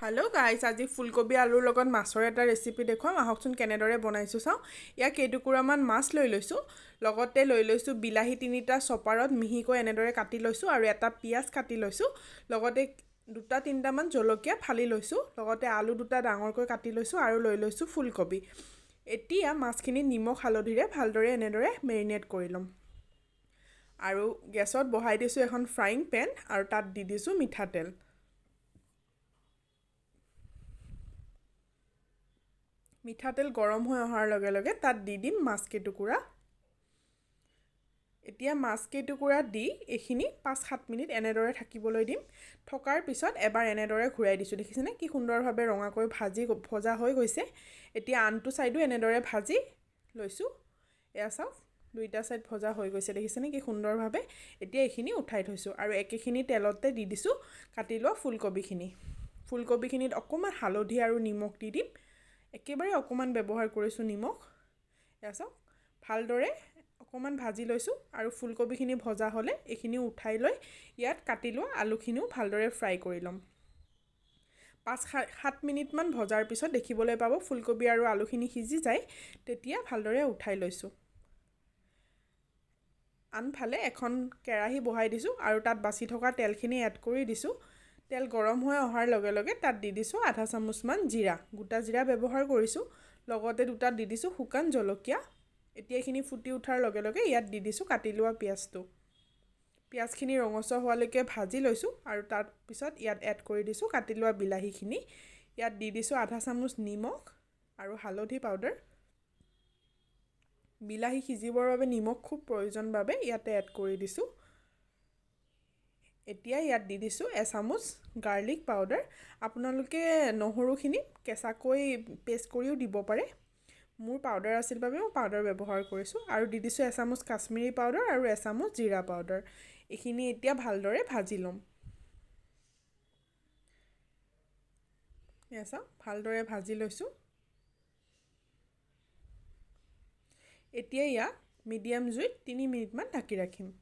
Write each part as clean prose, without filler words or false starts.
Hello' guys, আজি ফুলকবি আলুৰ লগত মাছৰ এটা ৰেচিপি দেখুৱাম। আহকচোন কেনেদৰে বনাইছোঁ চাওঁ। ইয়াক কেইটুকুৰামান মাছ লৈ লৈছোঁ, লগতে লৈ লৈছোঁ বিলাহী 3টা চপাৰত মিহিকৈ এনেদৰে কাটি লৈছোঁ আৰু এটা পিঁয়াজ কাটি লৈছোঁ, লগতে 2-3টামান জলকীয়া ফালি লৈছোঁ, লগতে আলু 2টা ডাঙৰকৈ কাটি লৈছোঁ আৰু লৈ লৈছোঁ ফুলকবি। এতিয়া মাছখিনি নিমখ হালধিৰে ভালদৰে এনেদৰে মেৰিনেট কৰি ল'ম আৰু গেছত বহাই দিছোঁ এখন ফ্ৰাইং পেন আৰু তাত দি দিছোঁ মিঠাতেল। মিঠাতেল গৰম হৈ অহাৰ লগে লগে তাত দি দিম মাছকেইটুকুৰা। এতিয়া মাছকেইটুকুৰা দি এইখিনি 5-7 মিনিট এনেদৰে থাকিবলৈ দিম। থকাৰ পিছত এবাৰ এনেদৰে ঘূৰাই দিছোঁ। দেখিছেনে কি সুন্দৰভাৱে ৰঙাকৈ ভজা হৈ গৈছে। এতিয়া আনটো ছাইডো এনেদৰে ভাজি লৈছোঁ। এয়া চাওক, 2টা ছাইড ভজা হৈ গৈছে। দেখিছেনে কি সুন্দৰভাৱে। এতিয়া এইখিনি উঠাই থৈছোঁ আৰু একেখিনি তেলতে দি দিছোঁ কাটি লোৱা ফুলকবিখিনি। ফুলকবিখিনিত অকণমান হালধি আৰু নিমখ দি দিম। একেবাৰে অকণমান ব্যৱহাৰ কৰিছোঁ নিমখ। এয়া চাওক, ভালদৰে অকণমান ভাজি লৈছোঁ আৰু ফুলকবিখিনি ভজা হ'লে এইখিনি উঠাই লৈ ইয়াত কাটি লোৱা আলুখিনিও ভালদৰে ফ্ৰাই কৰি ল'ম। 5-7 মিনিটমান ভজাৰ পিছত দেখিবলৈ পাব ফুলকবি আৰু আলুখিনি সিজি যায়। তেতিয়া ভালদৰে উঠাই লৈছোঁ। আনফালে এখন কেৰাহী বহাই দিছোঁ আৰু তাত বাচি থকা তেলখিনি এড কৰি দিছোঁ। তেল গৰম হৈ অহাৰ লগে লগে তাত দি দিছোঁ আধা চামুচমান জিৰা, গোটা জিৰা ব্যৱহাৰ কৰিছোঁ, লগতে 2টা দি দিছোঁ শুকান জলকীয়া। এতিয়া এইখিনি ফুটি উঠাৰ লগে লগে ইয়াত দি দিছোঁ কাটি লোৱা পিঁয়াজটো। পিঁয়াজখিনি ৰঙচুৱা হোৱালৈকে ভাজি লৈছোঁ আৰু তাৰপিছত ইয়াত এড কৰি দিছোঁ কাটি লোৱা বিলাহীখিনি। ইয়াত দি দিছোঁ আধা চামুচ নিমখ আৰু হালধি পাউডাৰ। বিলাহী সিজিবৰ বাবে নিমখ খুব প্ৰয়োজন বাবে ইয়াতে এড কৰি দিছোঁ। এতিয়া ইয়াত দি দিছোঁ এচামুচ গাৰ্লিক পাউডাৰ। আপোনালোকে নহৰুখিনি কেঁচাকৈ পেষ্ট কৰিও দিব পাৰে। মোৰ পাউডাৰ আছিল বাবে মই পাউডাৰ ব্যৱহাৰ কৰিছোঁ আৰু দি দিছোঁ এচামুচ কাশ্মীৰী পাউডাৰ আৰু এচামুচ জিৰা পাউডাৰ। এইখিনি এতিয়া ভালদৰে ভাজি ল'ম। এয়া চাওক, ভালদৰে ভাজি লৈছোঁ। এতিয়া ইয়াক মিডিয়াম জুইত 3 মিনিটমান ঢাকি ৰাখিম।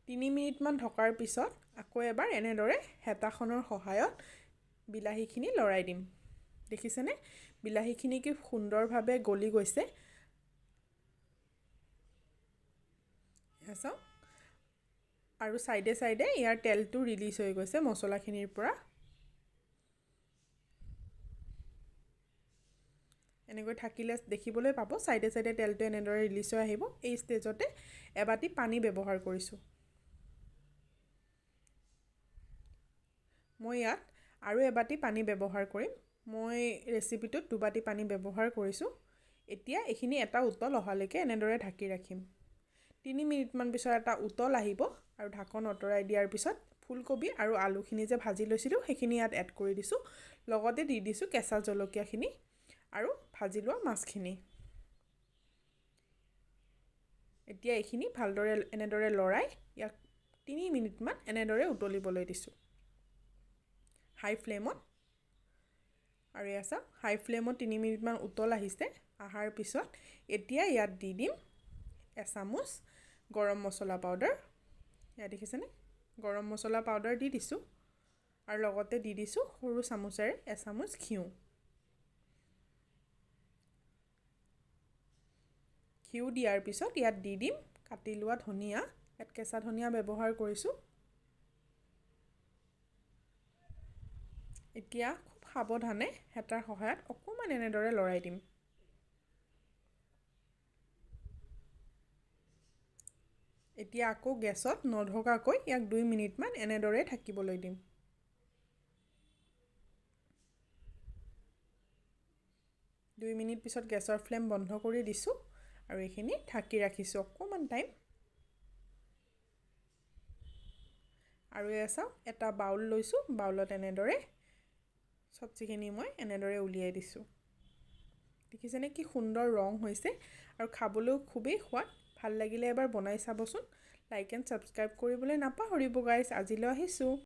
3 মিনিটমান ঢকাৰ পিছত আকৌ এবাৰ এনেদৰে হেতাখনৰ সহায়ত বিলাহীখিনি লৰাই দিম। দেখিছেনে বিলাহীখিনি কি সুন্দৰভাৱে গলি গৈছে। চাওক, আৰু চাইডে চাইডে ইয়াৰ তেলটো ৰিলিজ হৈ গৈছে মছলাখিনিৰ পৰা। এনেকৈ থাকিলে দেখিবলৈ পাব চাইডে চাইডে তেলটো এনেদৰে ৰিলিজ হৈ আহিব। এই ষ্টেজতে এবাটি পানী ব্যৱহাৰ কৰিছোঁ। মই ইয়াত আৰু এবাটি পানী ব্যৱহাৰ কৰিম। মই ৰেচিপিটোত 2 বাটি পানী ব্যৱহাৰ কৰিছোঁ। এতিয়া এইখিনি এটা উতল অহালৈকে এনেদৰে ঢাকি ৰাখিম। 3 মিনিটমান পিছত এটা উতল আহিব আৰু ঢাকন আঁতৰাই দিয়াৰ পিছত ফুলকবি আৰু আলুখিনি যে ভাজি লৈছিলোঁ সেইখিনি ইয়াত এড কৰি দিছোঁ। লগতে দি দিছোঁ কেঁচা জলকীয়াখিনি আৰু ভাজি লোৱা মাছখিনি। এতিয়া এইখিনি ভালদৰে এনেদৰে লৰাই ইয়াক 3 মিনিটমান এনেদৰে উতলিবলৈ দিছোঁ হাই ফ্লেমত। আৰু এয়া চাওক, হাই ফ্লেমত 3 মিনিটমান উতল আহিছে। অহাৰ পিছত এতিয়া ইয়াত দি দিম এচামুচ গৰম মছলা পাউডাৰ। ইয়াত দেখিছেনে গৰম মছলা পাউডাৰ দি দিছোঁ আৰু লগতে দি দিছোঁ সৰু চামুচেৰে এচামুচ ঘিউ। ঘিউ দিয়াৰ পিছত ইয়াত দি দিম কাটি লোৱা ধনিয়া। ইয়াত কেঁচা ধনিয়া ব্যৱহাৰ কৰিছোঁ। এতিয়া খুব সাৱধানে হেতাৰ সহায়ত অকণমান এনেদৰে লৰাই দিম। এতিয়া আকৌ গেছত নঢকাকৈ ইয়াক 2 মিনিটমান এনেদৰে থাকিবলৈ দিম। 2 মিনিট পিছত গেছৰ ফ্লেম বন্ধ কৰি দিছোঁ আৰু এইখিনি ঢাকি ৰাখিছোঁ অকণমান টাইম। আৰু এয়া চাওক, এটা বাউল লৈছোঁ। বাউলত এনেদৰে চব্জিখিনি মই এনেদৰে উলিয়াই দিছোঁ। দেখিছেনে কি সুন্দৰ ৰং হৈছে আৰু খাবলৈও খুবেই সোৱাদ। ভাল লাগিলে এবাৰ বনাই চাবচোন। লাইক এণ্ড ছাবস্ক্ৰাইব কৰিবলৈ নাপাহৰিব গাইজ। আজিলৈ আহিছোঁ।